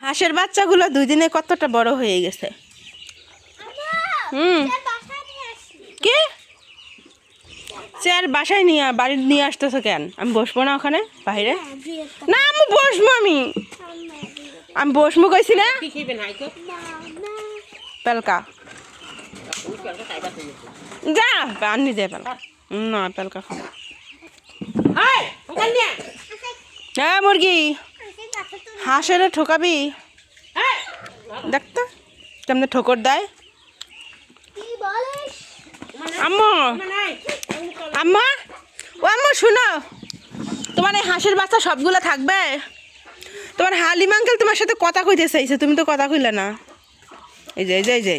হাঁসের বাচ্চাগুলো 2 দিনে কতটা বড় হয়ে গেছে। কে চেয়ার বাসায় নিয়ে বাড়ি নিয়ে আসতেছো কেন? আমি বসবো না ওখানে বাইরে? না আমি বসবো, আমি বসবো কইছি না। পেলকা যা আনি দে পেলকা। না পেলকা খাবো। হ্যাঁ মুরগি হাঁসের ঠোকাবি দেখতো কেমনে ঠোকর দেয়। আম্মু আম্মা ও আম্মু শুনো, তোমার এই হাঁসের বাচ্চা সবগুলো থাকবে? তোমার হালিম আঙ্কেল তোমার সাথে কথা কইতে চাইছে, তুমি তো কথা কইলে না। এই যে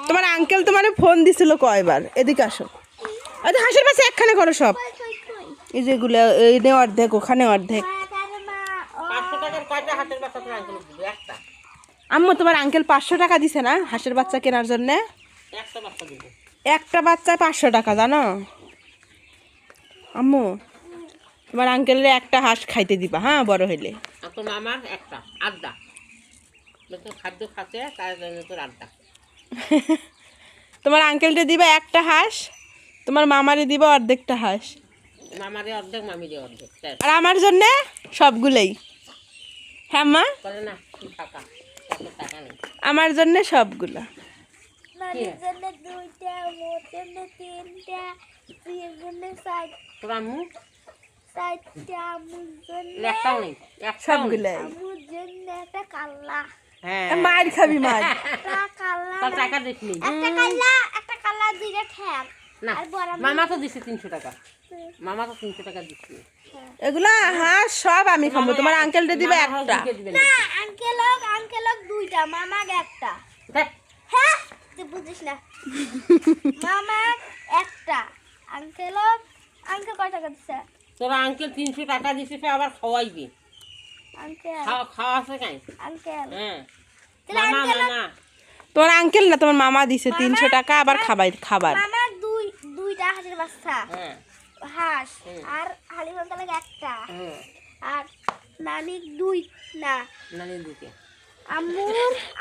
তোমার আঙ্কেল তোমার ফোন দিছিল কয়বার, এদিকে আসো। আরে হাঁসের বাচ্চা একখানে করো সব, এই যেগুলো এই অর্ধেক ওখানে অর্ধেক। আম্মু তোমার আঙ্কেল 500 টাকা দিছে না হাঁসের বাচ্চা কেনার জন্য? একটা বাচ্চায় 500 টাকা জানো আম্মু? তোমার আঙ্কেলের একটা হাঁস খাইতে দিবা হ্যাঁ বড় হইলে। তোমার আঙ্কেলটা দিবা একটা হাঁস, তোমার মামারে দিবা অর্ধেকটা হাঁস, আর আমার জন্য সবগুলোই। হ্যাঁ মা আমার জন্য সবগুলো। মার খাবি মার। মামা তো দিছে 300 টাকা, মামা তো 300 টাকা দিচ্ছে। এগুলা হাঁস সব আমি খাবো, তোমার আঙ্কেলটা দিবে একটা। না আঙ্কেল দুইটা, মামার একটা। হ্যাঁ তুই বুঝিস না, মামা একটা, আঙ্কেল কয় টাকা দিছে? তোর আঙ্কেল 300 টাকা দিছে, সে আবার খাওয়াইবি। আঙ্কেল খাওয়া আছে কাই? আঙ্কেল হ্যাঁ মামা মামা তোমার আঙ্কেল না তোমার মামা দিছে 300 টাকা আবার খাবার। মামা দুইটা হাঁসের বাচ্চা, হাঁস, আর হালিম আঙ্কেলের একটা, আর নানি দুই না নানি দিতে আম্মুর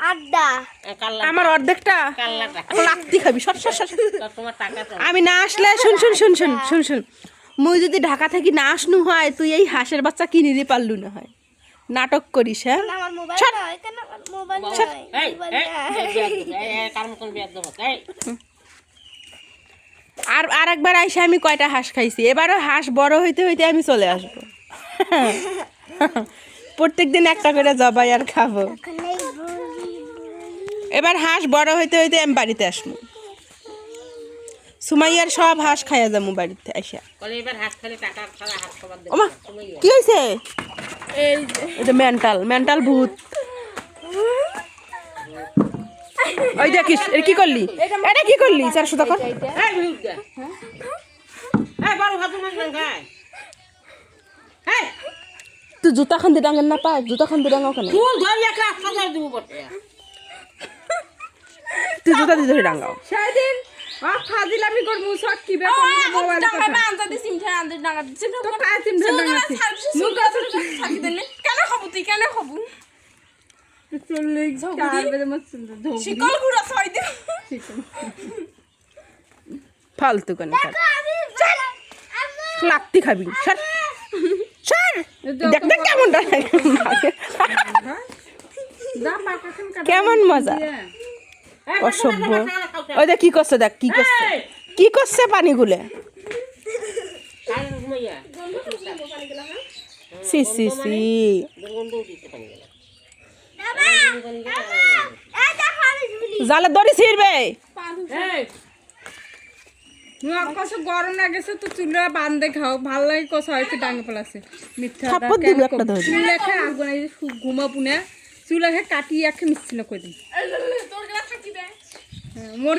আড্ডা। আমার অর্ধেকটা লাত্তি খাবি সর। তোমার টাকা আমি না আসলে শুন মুই যদি ঢাকা থেকে না আসনু হয়, তুই এই হাঁসের বাচ্চা কিনে দিয়ে পারলু না হয়, নাটক করিস। হ্যাঁ আমার মোবাইল নয় কেন? মোবাইল আর একবার আইসা আমি কয়টা হাঁস খাইছি, এবারও হাঁস বড় হইতে হইতে আমি চলে আসবো। প্রত্যেকদিন একটা করে জবাই আর খাবো। এবার হাঁস বড় হইতে হইতে আমি বাড়িতে আসবো, সুমাইয়ার সব হাঁস খাইয়া যাবো বাড়িতে আইসা। কি হয়েছে? এটা মেন্টাল ভূত। ওই দেখিস কি করলি, এটা কি করলি? 400 টাকা তুই জুতা খান দিয়ে ডাঙেন না পায়, জুতা খান দিয়ে ডাঙাও কেন? তুই জুতা দিয়ে ডাঙাও। সেদিন ফাজিলামি করবো সব কি ব্যাপার? মোবাইল টাকা আনতে দিছিস মিঠাই আনতে ডাঙা দিছিস তো কাই তিন ডাঙাছি মুগা তো থাকি দেন কেন খাবো তুই কেন খাবো? চলে যাবে মত সুন্দর শিকল গুড়া ছয় দে ফালতু কেন লাত্তি খাবি সর দেখ কেমন কেমন মজা অসভ্য। ওই দেখ কি করছে, দেখ কি করছে পানি গুলে। জালে দড়ি ছিড়বে। গরম লাগেছে তো চুলা বান্ধে খাও, ভাল লাগে কষা হয়েছে ডাঙ্গে পলাছে মিথ্যা চুলা খেয়ে আগুন ঘুমা পুনে চুলা খেয়ে কাটিয়ে একে মিশছিল কই দিন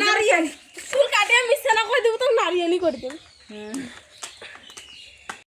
নারিয়ালি চুল কাটিয়ে মিশছে না কই দিব তো নারিয়ালি করে দেব।